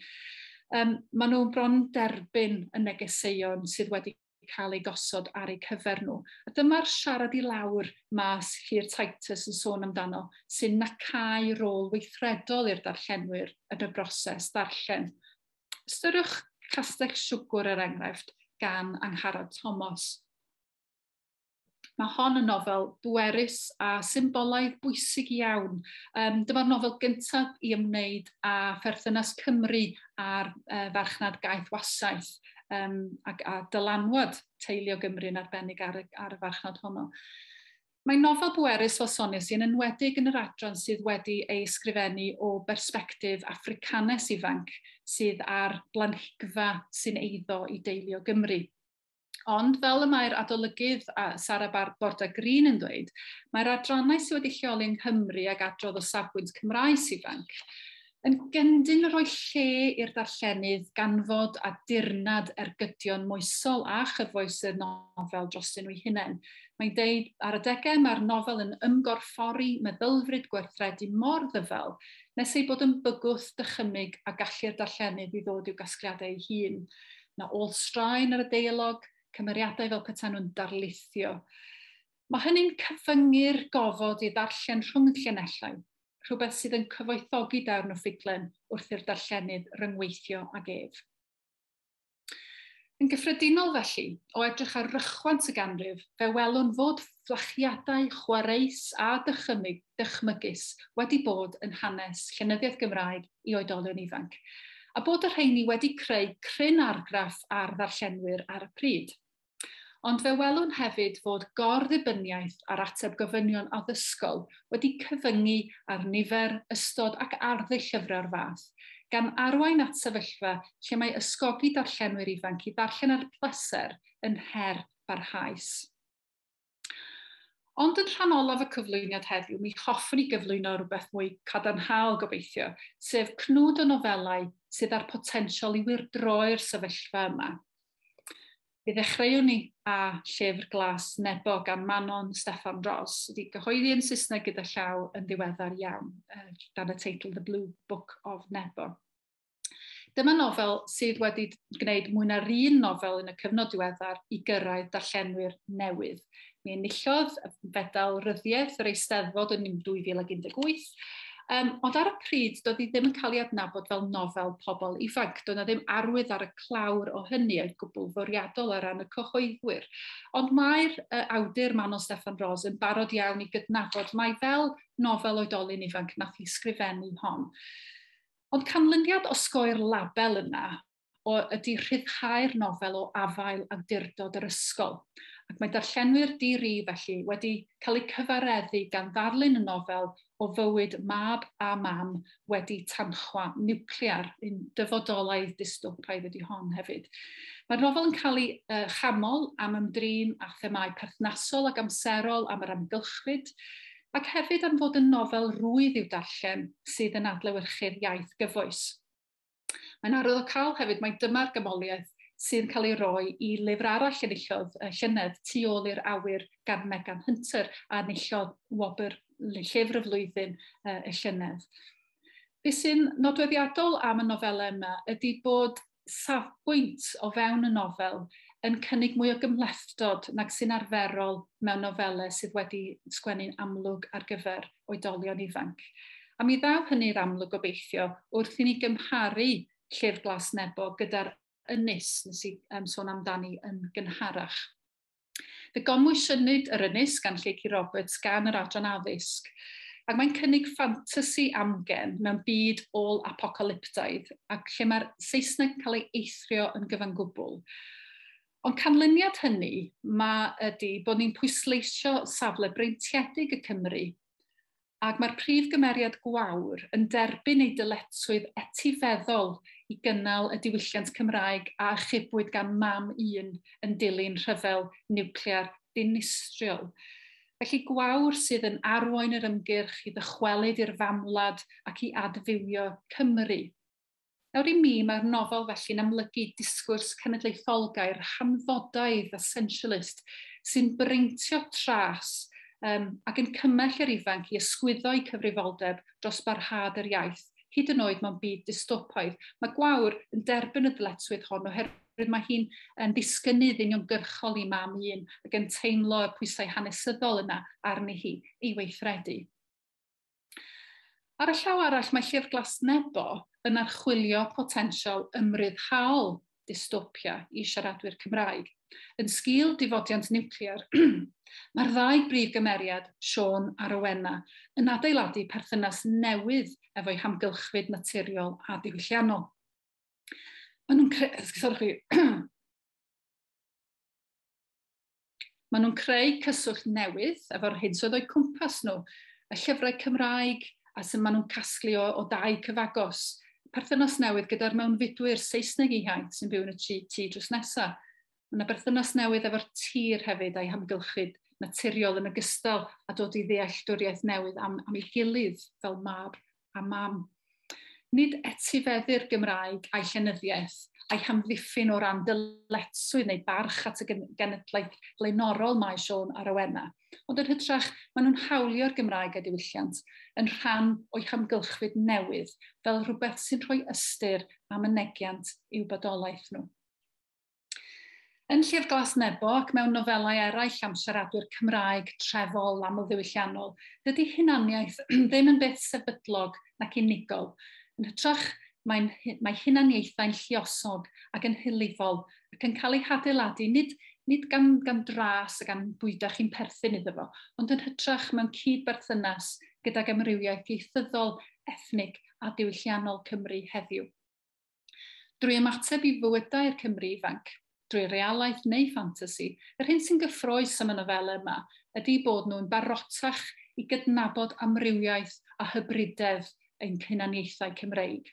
Maen nhw'n bron derbyn y negeseuon sydd wedi cael ei gosod ar eu cyfer nhw. A dyma'r siarad i lawr mas Llyr Titus yn sôn amdano, sy'n nacau rôl weithredol i'r darllenwyr yn y broses darllen. Ystyriwch Castell Siwgr er enghraifft gan Angharad Thomas. Mae hon yn nofel bwerus a symbolaidd bwysig iawn. Dyma'r nofel gyntaf i ymwneud â pherthynas Cymru a'r farchnad gaeth wasaeth a dylanwad teulu o Gymru yn arbennig ar y farchnad honno. Mae'n nofel bwerus fel sonio sy'n enwedig yn yr adran sydd wedi ei ysgrifennu o bersbectif Africanes ifanc sydd ar blanhigfa sy'n eiddo i deulu o Gymru. Ond fel y mae'r adolygydd Sara Borda Green yn dweud, mae'r adrannau sydd wedi lleoli yng Nghymru ag adrodd o safbwynt Cymraes ifanc yn gyndyn rhoi lle i'r darllenydd ganfod a dirnad ergydion moesol a chyfoes y nofel drostyn nhw hunain. Mae'n deud ar y degau mae'r nofel yn ymgorffori meddylfryd gwerthredu mor ddyfel nes ei bod yn bygwth dychymyg a gallu'r darllenydd i ddod i'w gasgliadau ei hun. Na ôl straen ar y deulog, cymeriadau fel petai nhw'n darlithio. Mae hynny'n cyfyngu'r gofod i ddarllen rhwng y llinellau, rhywbeth sydd yn cyfoethogi darn o ffuglen wrth i'r darllenydd ryngweithio ag ef. Yn gyffredinol felly, o edrych ar rychwant y ganrif, fe welwn fod fflachiadau chwareus a dychmygus wedi bod yn hanes llenyddiaeth Gymraeg i oedolion ifanc, a bod y rheini wedi creu cryn argraff ar ddarllenwyr ar y pryd. Ond fe welwn hefyd fod gorddibyniaeth ar ateb gofynion addysgol wedi cyfyngu ar nifer, ystod ac arddull llyfrau'r fath, gan arwain at sefyllfa lle mae ysgogi darllenwyr ifanc i ddarllen ar pleser yn her barhaus. Ond yn rhan olaf y cyflwyniad heddiw, mi hoffwn i gyflwyno rhywbeth mwy cadarnhaol gobeithio, sef cnwd o nofelau sydd ar potensial i wirdroi'r sefyllfa yma. Fe ddechreuwn ni â llyfr glas Nebo gan Manon Steffan Ross, wedi gyhoeddi yn Saesneg gyda llaw yn ddiweddar iawn, dan y teitl The Blue Book of Nebo. Dyma nofel sydd wedi gwneud mwy na'r un nofel yn y cyfnod diweddar i gyrraedd darllenwyr newydd. Mi enillodd fedal ryddiaeth yr Eisteddfod yn 2018, ond ar y pryd doedd hi ddim yn cael ei adnabod fel nofel pobl ifanc. Doedd na ddim arwydd ar y clawr o hynny oedd gwbl fwriadol ar ran y cyhoeddwyr. Ond mae'r awdur Manon Steffan Ross yn barod iawn i gydnabod mai fel nofel oedolyn ifanc nath hi sgrifennu hon. Ond canlyniad osgoi'r label yna ydy rhyddhau'r nofel o afael awdurdod yr ysgol. Ac mae darllenwyr di-ri felly wedi cael eu cyfareddu gan ddarlun y nofel o fywyd mab a mam wedi tanchwa niwclear, un dyfodolaidd dystopaidd ydy hon hefyd. Mae'r nofel yn cael ei chamol am ymdrin a themau perthnasol ac amserol am yr amgylchfyd, ac hefyd am fod yn nofel rwydd i'w darllen sydd yn adlewyrchu'r iaith gyfoes. Mae'n arwyddocaol hefyd mai dyma'r gymoliaeth sy'n cael ei roi i lyfr arall enillodd llynedd Tu ôl i'r awyr gan Megan Hunter a enillodd wobr llyfr y flwyddyn y llynedd. Be sy'n nodweddiadol am y nofelau yma ydy bod safbwynt o fewn y nofel yn cynnig mwy o gymlethdod nag sy'n arferol mewn nofelau sydd wedi sgwennu'n amlwg ar gyfer oedolion ifanc. A mi ddaw hynny'r amlwg gobeithio wrth i ni gymharu llyfr glas Nebo gyda'r ynys nes i sôn amdani yn gynharach. Fe gomwysynwyd yr ynys gan Lleucu Roberts gan yr adran addysg, ac mae'n cynnig ffantasi amgen mewn byd ôl-apocalyptaidd, ac lle mae'r Saesneg yn cael ei eithrio yn gyfan gwbl. Ond canlyniad hynny ydy bod ni'n pwysleisio safle breintiedig y Cymru, ac mae'r prif gymeriad gwawr yn derbyn ei dyletswydd etifeddol i gynnal y diwylliant Cymraeg a chybwyd gan mam un yn dilyn rhyfel niwclear dinistriol. Felly gwawr sydd yn arwain yr ymgyrch i ddychwelyd i'r famwlad ac i adfywio Cymru. Nawr i mi, mae'r nofel felly'n amlygu disgwrs cenedlaetholgau'r hanfodaidd essentialist sy'n breintio tras ac yn cymell yr ifanc i ysgwyddo eu cyfrifoldeb dros barhad yr iaith, hyd yn oed mewn byd dystopaidd. Mae gwawr yn derbyn y dyletswydd hon oherwydd mae hi'n disgynydd uniongyrchol i mam un ac yn teimlo y pwysau hanesyddol yna arni hi i weithredu. Ar y llaw arall, mae llyfr glas Nebo yn archwilio potensial ymryddhaol dystopia i siaradwyr Cymraeg. Yn sgil difodiant niwclear, mae'r ddau brif gymeriad, Siôn a Rowena, yn adeiladu perthynas newydd efo'i hamgylchfyd naturiol a diwylliannol. Maen nhw'n creu cyswllt newydd efo'r hyn sydd o'i cwmpas nhw, y llyfrau Cymraeg a sy'n maen nhw'n casglu o dau cyfagos. Perthynas newydd gyda'r mewnfudwyr Saesneg ihaint sy'n byw yn y tŷ drws nesaf. Mae yna berthynas newydd efo'r tir hefyd a'i hamgylchyd naturiol yn ogystal a dod i ddealltwriaeth newydd am ei gilydd fel mab a mam. Nid etifeddu'r Gymraeg a'i llenyddiaeth a'i hamddiffyn o ran dyletswydd neu barch at y genedlaeth blaenorol mae Siôn a Rowena, ond yn hytrach maen nhw'n hawlio'r Gymraeg a diwylliant yn rhan o'i hamgylchfyd newydd fel rhywbeth sy'n rhoi ystyr am y negiant i'w bodolaeth nhw. Yn Llyfr Glas Nebo ac mewn nofelau eraill am siaradwyr Cymraeg trefol aml ddiwylliannol, dydy hunaniaeth ddim yn beth sefydlog nac unigol. Yn hytrach, mae hunaniaethau'n lluosog ac yn hylifol ac yn cael ei hadeiladu nid gan dras a gan bwydach chi'n perthyn iddo fo, ond yn hytrach mewn cyd-berthynas gydag amrywiaeth ieithyddol, ethnig a diwylliannol Cymru heddiw. Drwy ymateb i fywydau'r Cymru ifanc, drwy realaeth neu ffantasi, yr hyn sy'n gyffrous am y nofelau yma ydy bod nhw'n barotach i gydnabod amrywiaeth a hybrydedd ein hunaniaethau Cymreig.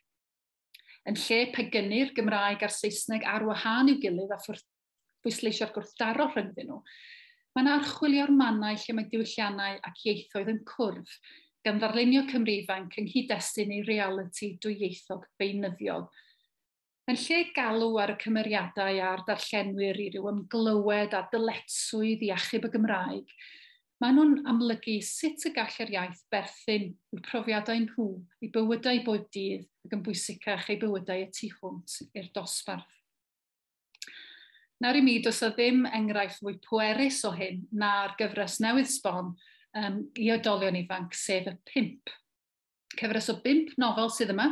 Yn lle pegynnu'r Gymraeg a'r Saesneg ar wahân i'w gilydd a pwysleisio'r gwrthdaro rhyngddyn nhw, mae yna archwilio'r mannau lle mae diwylliannau ac ieithoedd yn cwrdd, gan ddarlunio Cymru ifanc yng nghyd-destun ei realiti dwyieithog beunyddiol. Yn lle galw ar y cymeriadau a'r darllenwyr i ryw ymglywed a dyletswydd i achub y Gymraeg, maen nhw'n amlygu sut y gall yr iaith berthyn i'w profiadau nhw, i bywydau bob dydd ac yn bwysicach eu bywydau y tu hwnt i'r dosbarth. Nawr i mi, does o ddim enghraifft fwy pwerus o hyn na'r gyfres newydd sbon i oedolion ifanc, sef y 5. Cyfres o 5 nofel sydd yma,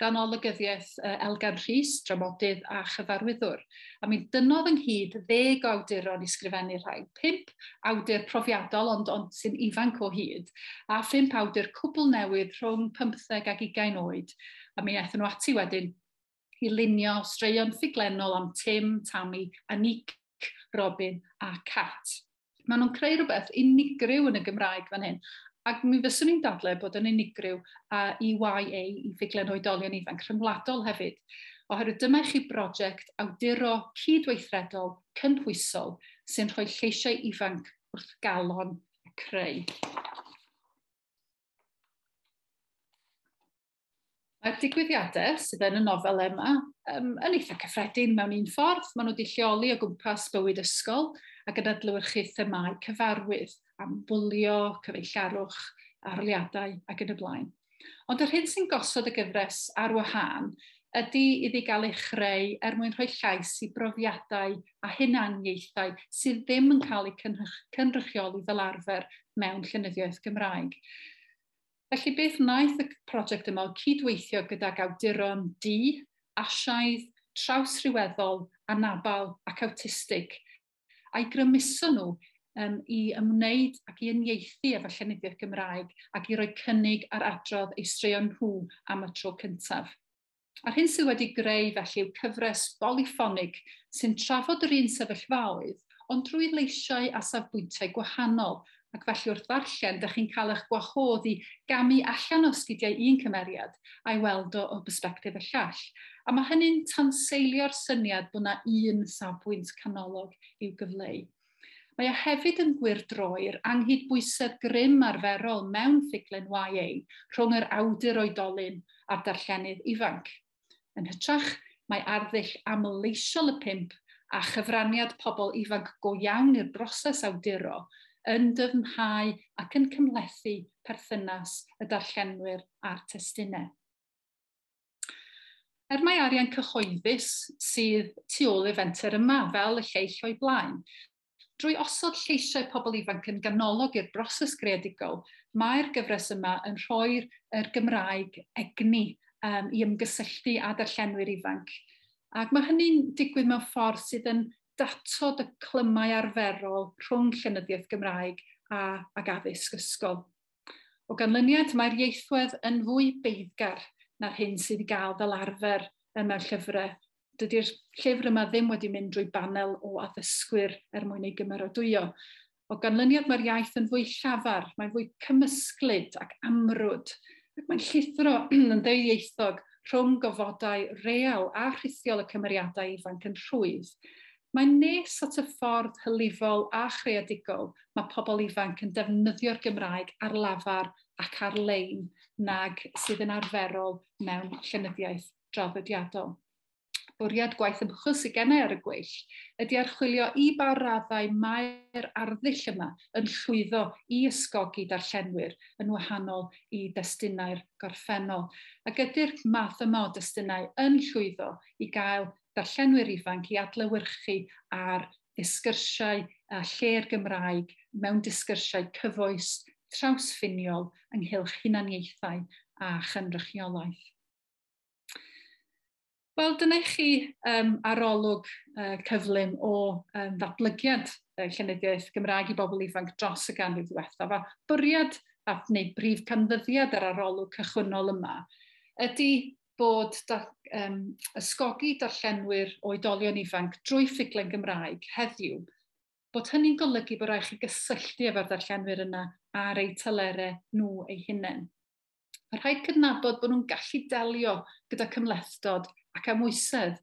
gan olygyddiaeth Elgan Rhys, dramodydd a chyfarwyddwr. A mi dynodd ynghyd 10 awduron i sgrifennu rhain. 5 awdur profiadol ond sy'n ifanc o hyd, a 5 awdur cwbl newydd rhwng 15 ac 20 oed. A mi aethon nhw ati wedyn i lunio straeon ffuglenol am Tim, Tammy, Anic, Robin a Cat. Maen nhw'n creu rhywbeth unigryw yn y Gymraeg fan hyn, ac mi fyswn ni'n dadlau bod yn unigryw i YA, i ffuglen oedolion ifanc rhyngwladol hefyd. Oherwydd dyma chi brosiect awduro cydweithredol cynhwysol sy'n rhoi lleisiau ifanc wrth galon y creu. Mae'r digwyddiadau sydd yn y nofel yma yn eitha cyffredin mewn un ffordd. Maen nhw wedi lleoli o gwmpas bywyd ysgol ac yn adlewyrchu themau cyfarwydd am bwlio, cyfeillarwch, arholiadau ac yn y blaen. Ond yr hyn sy'n gosod y gyfres ar wahân ydy iddi gael ei chreu mwyn rhoi llais i brofiadau a hunaniaethau sydd ddim yn cael eu cynrychioli fel arfer mewn llenyddiaeth Gymraeg. Felly beth wnaeth y prosiect yma o cydweithio gydag awduron di, asiaidd, trawsrhyweddol, anabal ac awtistig, a'i grymuso nhw i ymwneud ac i uniaethu efo llenyddiaeth Gymraeg ac i roi cynnig ar adrodd eu straeon nhw am y tro cyntaf. A'r hyn sydd wedi greu felly yw cyfres boliffonig sy'n trafod yr un sefyllfaoedd, ond drwy leisiau a safbwyntau gwahanol, ac felly wrth ddarllen, ydych chi'n cael eich gwahodd i gamu allan o sgidiau un cymeriad a'i weld o bersbectif y llall. A mae hynny'n tanseilio'r syniad bod yna un safbwynt canolog i'w gyfleu. Mae e hefyd yn gwirdroi'r anghydbwysedd grym arferol mewn ffuglen YA rhwng yr awdur oedolyn a'r darllenydd ifanc. Yn hytrach, mae arddull amleisiol y 5 a chyfraniad pobl ifanc go iawn i'r broses awduro yn dyfnhau ac yn cymlethu perthynas y darllenwyr a'r testunau. Mae arian cyhoeddus sydd tu ôl i'r fenter yma fel y lleill o'i blaen. Drwy osod lleisiau pobl ifanc yn ganolog i'r broses greadigol, mae'r gyfres yma yn rhoi'r Gymraeg egni i ymgysylltu â darllenwyr ifanc. Ac mae hynny'n digwydd mewn ffordd sydd yn datod y clymau arferol rhwng llenyddiaeth Gymraeg ag addysg ysgol. O ganlyniad, mae'r ieithwedd yn fwy beiddgar na'r hyn sydd i gael fel arfer mewn llyfrau. Dydy'r llyfr yma ddim wedi mynd drwy banel o addysgwyr mwyn ei gymerodwyo. O ganlyniad, mae'r iaith yn fwy llafar, mae'n fwy cymysglyd ac amrwd, ac mae'n llithro yn ddeuieithog rhwng gofodau real a rhithiol y cymeriadau ifanc yn rhwydd. Mae'n nes at y ffordd hylifol a chreadigol mae pobl ifanc yn defnyddio'r Gymraeg ar lafar ac ar-lein nag sydd yn arferol mewn llenyddiaeth draddodiadol. Bwriad gwaith ymchwil sydd gennau ar y gweill ydy archwilio i ba raddau mae'r arddull yma yn llwyddo i ysgogi darllenwyr yn wahanol i destunau'r gorffennol. Ac ydy'r math yma o destunau yn llwyddo i gael darllenwyr ifanc i adlewyrchu ar ddisgyrsiau a lle'r Gymraeg mewn disgyrsiau cyfoes, trawsffiniol ynghylch hunaniaethau a chynrychiolaeth. Wel, dyna chi arolwg cyflym o ddatblygiad llenyddiaeth Gymraeg i bobl ifanc dros y ganrif ddiwethaf. A bwriad neu brif canfyddiad yr arolwg cychwynnol yma ydy bod ysgogi darllenwyr oedolion ifanc drwy ffuglen Gymraeg heddiw, bod hynny'n golygu bod rhaid chi gysylltu efo'r darllenwyr yna ar eu tylerau nhw eu hunain. Mae rhaid cydnabod bod nhw'n gallu delio gyda cymlethdod ac amwysedd.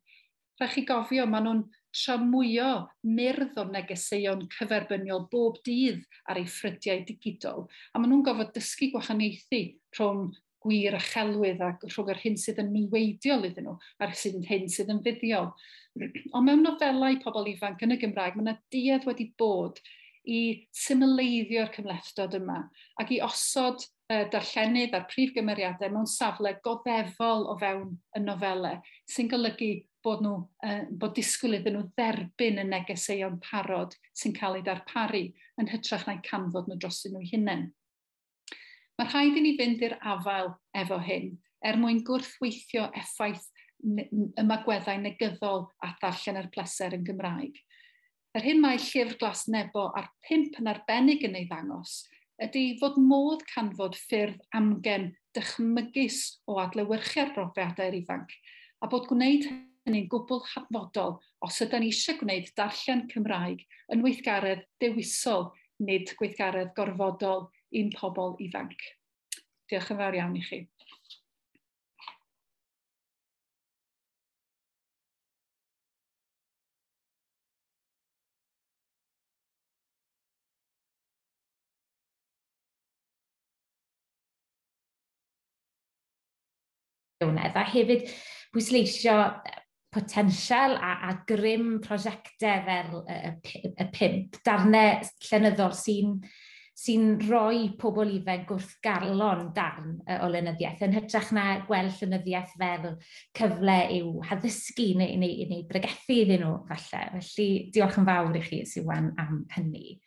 Rhaid chi gofio, maen nhw'n tramwyo myrdd o negeseuon cyferbyniol bob dydd ar eu ffrydiau digidol, a maen nhw'n gofod dysgu gwahaniaethu rhwng gwir a chelwydd ac rhwng yr hyn sydd yn niweidiol iddyn nhw a'r hyn sydd yn fuddiol. Ond mewn nofelau pobl ifanc yn y Gymraeg, mae yna duedd wedi bod i symleiddio'r cymlethdod yma ac i osod darllenydd a'r prif gymeriadau mewn safle goddefol o fewn y nofelau, sy'n golygu bod disgwyl iddyn nhw dderbyn y negeseuon parod sy'n cael ei darparu yn hytrach na'i canfod nhw drosyn nhw hunain. Mae rhaid i ni fynd i'r afael efo hyn mwyn gwrthweithio effaith ymagweddau negyddol a ddarllen yr pleser yn Gymraeg. Yr hyn mae llyfr Glas Nebo a'r 5 yn arbennig yn ei ddangos ydy fod modd canfod ffyrdd amgen dychmygus o adlewyrchu'r brofiadau'r ifanc a bod gwneud hynny'n gwbl hanfodol os ydym ni eisiau gwneud darllen Cymraeg yn weithgaredd dewisol, nid gweithgaredd gorfodol un pobl ifanc. Diolch yn fawr iawn i chi. A hefyd pwysleisio potensial a grym prosiectau fel y 5 darnau llenyddol sy'n rhoi pobl ifanc wrth galon darn o lenyddiaeth yn hytrach na gweld llenyddiaeth fel cyfle i'w haddysgu neu bregethu iddyn nhw falle. Felly diolch yn fawr i chi, Siwan, am hynny.